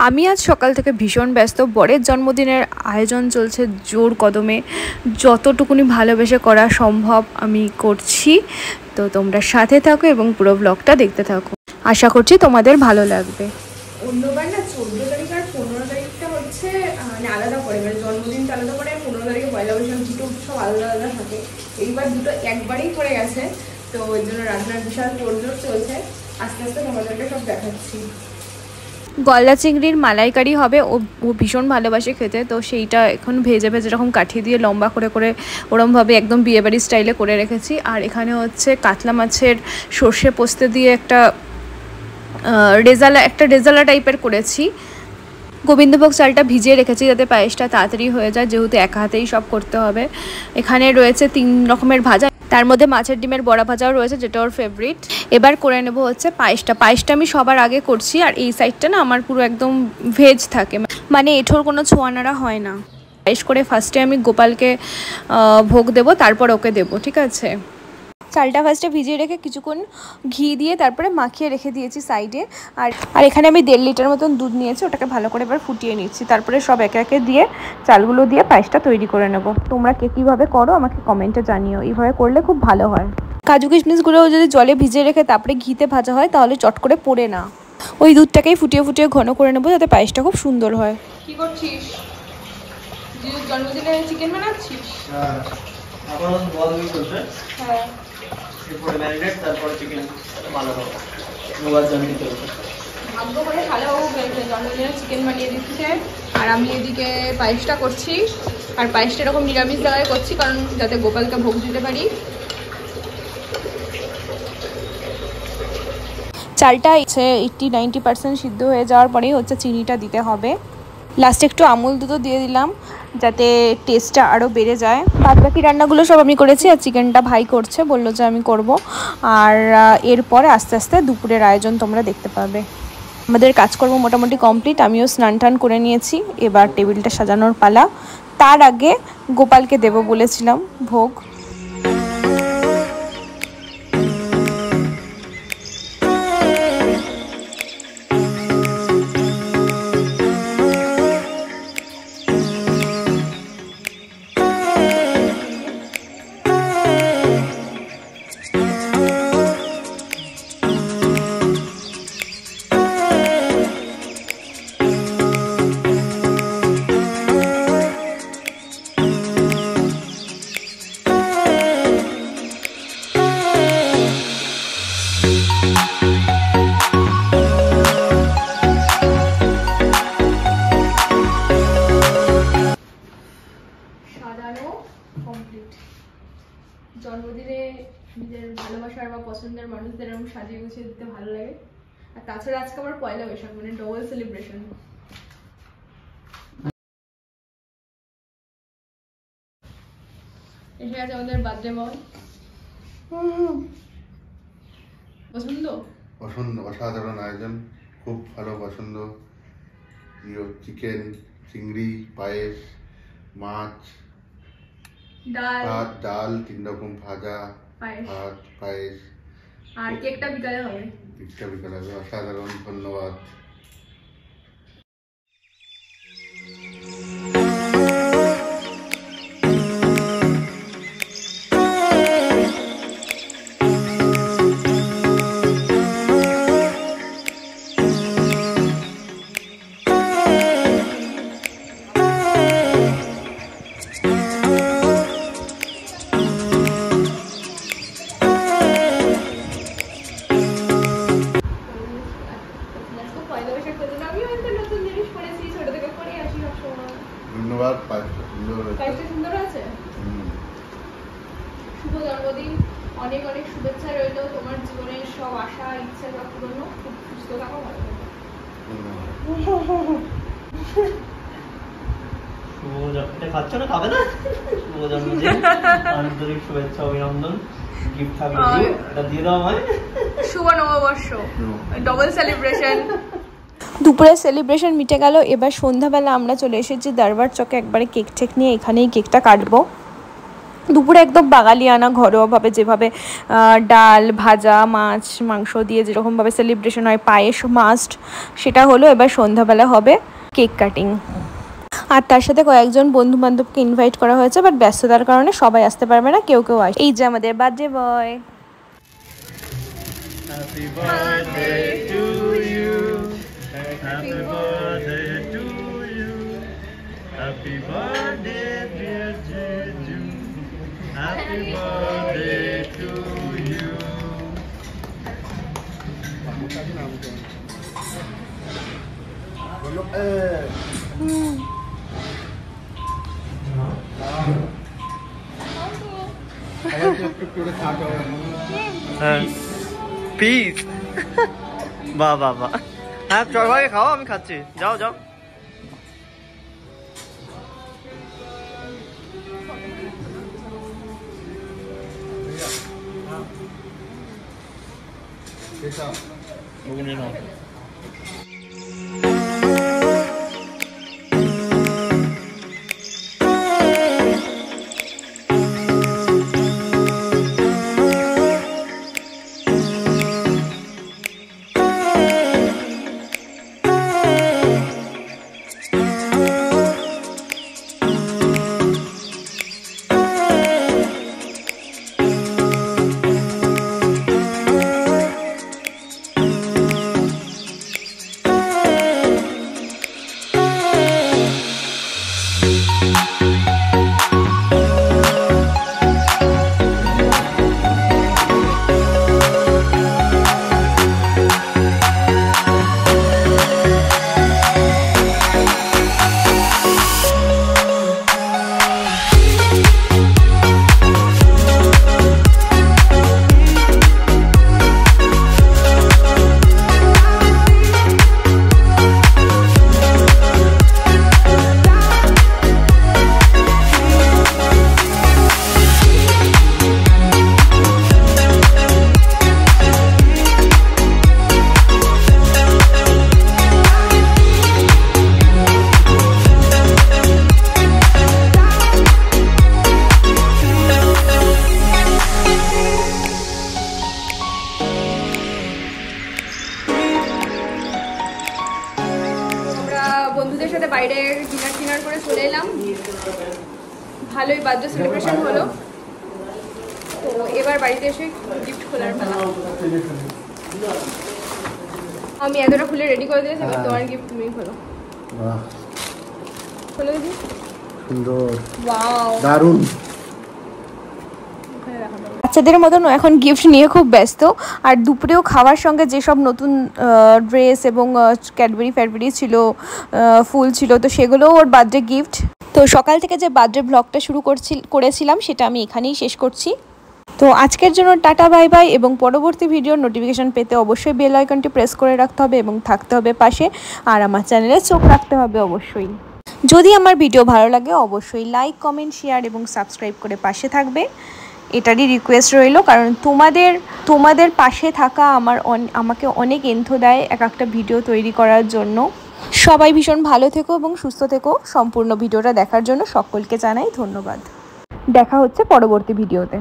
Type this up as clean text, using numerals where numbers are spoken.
আমি আজ সকাল থেকে ভীষণ ব্যস্ত। বরের জন্মদিনের আয়োজন চলছে জোর কদমে, যতটুকুনি ভালোবেসে করা সম্ভব আমি করছি। তো তোমরা সাথে থাকো এবং পুরো ব্লগটা দেখতে থাকো, আশা করছি তোমাদের ভালো লাগবে। অন্যবার না 14 তারিখ আর 15 তারিখটা হচ্ছে মানে আলাদা করে, মানে জন্মদিনটা আলাদা করে, 15 তারিখে পয়লা বৈশাখ, দুটো উৎসব আলাদা আলাদা থাকে। এইবার দুটো একবারেই পড়ে গেছে, তো ওই জন্য রান্নার বিশাল তোড়জোড় চলছে। আস্তে আস্তে তোমাদেরকে সব দেখাচ্ছি। গলদা চিংড়ির মালাইকারি হবে, ও ভীষণ ভালোবাসে খেতে, তো সেইটা এখন ভেজে ভেজে এরকম কাঠি দিয়ে লম্বা করে করে ওরমভাবে একদম বিয়েবাড়ি স্টাইলে করে রেখেছি। আর এখানে হচ্ছে কাতলা মাছের সর্ষে পোস্তে দিয়ে একটা রেজালা টাইপের করেছি। গোবিন্দভোগ চালটা ভিজিয়ে রেখেছি যাতে পায়েসটা তাড়াতাড়ি হয়ে যায়, যেহেতু একা হাতেই সব করতে হবে। এখানে রয়েছে 3 রকমের ভাজা, তার মধ্যে মাছের ডিমের বড়া ভাজাও রয়েছে, যেটা ওর ফেভারিট। এবার করে নেব হচ্ছে পায়েসটা আমি সবার আগে করছি। আর এই সাইডটা না আমার পুরো একদম ভেজ থাকে, মানে এঠোর কোনো ছোঁয়ানারা হয় না। পায়েস করে ফার্স্টে আমি গোপালকে ভোগ দেবো, তারপর ওকে দেবো, ঠিক আছে। চালটা ফার্স্টে ভিজিয়ে রেখে কিছুক্ষণ ঘি দিয়ে তারপরে মাখিয়ে রেখে দিয়েছি সাইডে। আর এখানে আমি 1.5 লিটার মতন দুধ নিয়েছি, ওটাকে ভালো করে এবার ফুটিয়ে নিচ্ছি। তারপরে সব একে একে দিয়ে চালগুলো দিয়ে পায়েসটা তৈরি করে নেব। তোমরা কে কীভাবে করো আমাকে কমেন্টে জানিও, এইভাবে করলে খুব ভালো হয়। কাজু কিশমিশগুলোও যদি জলে ভিজিয়ে রেখে তারপরে ঘিতে ভাজা হয় তাহলে চট করে পোড়ে না। ওই দুধটাকেই ফুটিয়ে ফুটিয়ে ঘন করে নেবো, যাতে পায়েসটা খুব সুন্দর হয়। কি করছিস? জন্মদিনে চিকেন বানাচ্ছিস? হ্যাঁ, এখন বলবি চলছে। হ্যাঁ, এরপরে ম্যারিনেট, তারপরে চিকেন ভালো হবে। মোবাইল জমি চলছে। ভাগ্য করে ভালোবাবু জন্মদিনে চিকেন বানিয়ে দিচ্ছে, আর আমি এদিকে পায়েসটা করছি। আর পায়েসটা এরকম নিরামিষ জায়গায় করছি, কারণ যাতে গোপালকে ভোগ দিতে পারি। চালটা 80-90% সিদ্ধ হয়ে যাওয়ার পরেই হচ্ছে চিনিটা দিতে হবে। লাস্টে একটু আমুল দুধও দিয়ে দিলাম, যাতে টেস্টটা আরও বেড়ে যায়। বাদবাকি রান্নাগুলো সব আমি করেছি, আর চিকেনটা ভাই করছে, বললো যে আমি করব। আর এরপরে আস্তে আস্তে দুপুরের আয়োজন তোমরা দেখতে পাবে। আমাদের কাজকর্ম মোটামুটি কমপ্লিট, আমিও স্নান টান করে নিয়েছি। এবার টেবিলটা সাজানোর পালা। তার আগে গোপালকে দেবো বলেছিলাম ভোগ। জন্মদিনে নিজের ভালোবাসার বা পছন্দের মানুষদের এরকম সাজিয়ে গুছিয়ে দিতে ভালো লাগে। আর তাছাড়া আজকে আমার পয়লা বৈশাখ, মানে ডবল সেলিব্রেশন। এসে গেছে আমাদের বার্থডে বয়। পছন্দ অসাধারণ আয়োজন, খুব ভালো পছন্দ। চিকেন, চিংড়ি, পায়েস, মাছ, ভাত, ডাল, 3 রকম ভাজা, ভাত, পায়েস। আর কেকটা বিকালে হবে। অসাধারণ, ধন্যবাদ। ধন্যবাদ, পায়েসটা সুন্দর আছে। শুভ জন্মদিন, অনেক অনেক শুভেচ্ছা রইল। তোমার জীবনের সব আশা ইচ্ছা সব পূরণ হোক, খুব সুস্থ থাকো, ভালো থাকো। শুভ জন্মদিন খাচ্ছ না, খাবে না? শুভ জন্মদিন, আন্তরিক শুভেচ্ছা, অভিনন্দন। গিফট থাকলে এটা দিয়ে দাও আমায়। শুভ নববর্ষ, ডবল সেলিব্রেশন। দুপুরের সেলিব্রেশন মিটে গেল। এবার সন্ধ্যাবেলা আমরা চলে এসেছি দরবার চকে একবারে কেক ঠেক নিয়ে, এখানেই কেকটা কাটবো। দুপুরে একদম বাঙালিয়ানা ঘরোয়াভাবে যেভাবে ডাল ভাজা মাছ মাংস দিয়ে যেরকমভাবে সেলিব্রেশন হয়, পায়েস মাস্ট, সেটা হলো। এবার সন্ধ্যাবেলা হবে কেক কাটিং, আর তার সাথে কয়েকজন বন্ধু বান্ধবকে ইনভাইট করা হয়েছে, বাট ব্যস্ততার কারণে সবাই আসতে পারবে না, কেউ কেউ আসে। এই যে আমাদের birthday boy. Happy birthday to you. Happy birthday to you. Happy birthday dear Jeju. Happy birthday to you. Piece বাহ বাহ বাহ, হ্যাঁ সবাই খাও, আমি খাচ্ছি, যাও যাও। বন্ধুদের সাথে বাইরে ডিনার করে চলে এলাম, ভালোই বার্থডে সেলিব্রেশন হলো। তো এবার বাড়িতে এসে গিফট খোলার পালা। আমি এতটা খুলে রেডি করে দিয়েছি, এবার তোমার গিফট তুমি খোলো। খোলো দিদি। সুন্দর, ওয়াও, দারুণ। বাচ্চাদের মতন এখন গিফট নিয়ে খুব ব্যস্ত, আর দুপুরেও খাওয়ার সঙ্গে যেসব নতুন ড্রেস এবং ক্যাডবেরি ফ্যাডবেরি ছিল, ফুল ছিল, তো সেগুলোও ওর বার্থডে গিফট। তো সকাল থেকে যে বার্থডে ব্লগটা শুরু করেছিলাম সেটা আমি এখানেই শেষ করছি। তো আজকের জন্য টাটা বাই বাই, এবং পরবর্তী ভিডিওর নোটিফিকেশান পেতে অবশ্যই বেল আইকনটি প্রেস করে রাখতে হবে এবং থাকতে হবে পাশে, আর আমার চ্যানেলে চোখ রাখতে হবে অবশ্যই। যদি আমার ভিডিও ভালো লাগে অবশ্যই লাইক কমেন্ট শেয়ার এবং সাবস্ক্রাইব করে পাশে থাকবে, এটারই রিকোয়েস্ট রইল, কারণ তোমাদের পাশে থাকা আমাকে অনেক এন্থো দেয় এক একটা ভিডিও তৈরি করার জন্য। সবাই ভীষণ ভালো থেকো এবং সুস্থ থেকো। সম্পূর্ণ ভিডিওটা দেখার জন্য সকলকে জানাই ধন্যবাদ। দেখা হচ্ছে পরবর্তী ভিডিওতে।